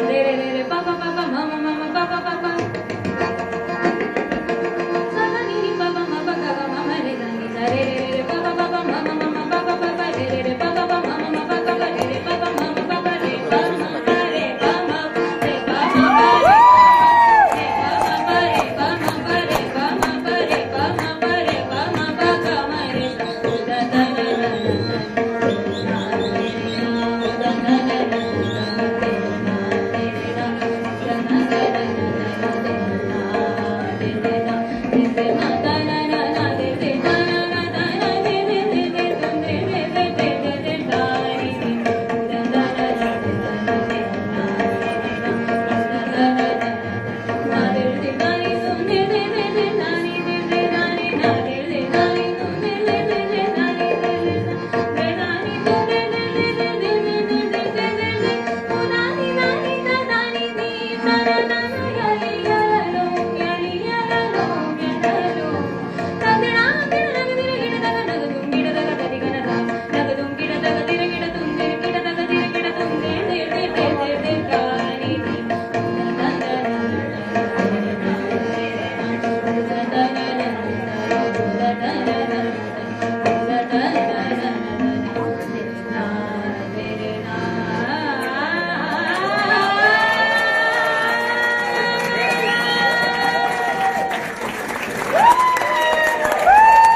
रे रे रे रे पा पा पा पा मा मा मा मा पा पा पा पा सा सा नी नी पा पा मा पा गा गा मा मा रे गा नी सा रे रे रे रे पा पा पा पा मा मा मा मा पा पा पा पा रे रे रे पा पा पा मा मा मा पा पा पा रे रे पा पा मा मा पा पा रे पा मा पा रे पा मा रे पा मा पा रे पा मा पा रे पा मा पा रे पा मा पा रे पा मा पा गा मा रे सा दा दा दा दा दा दा दा दा दा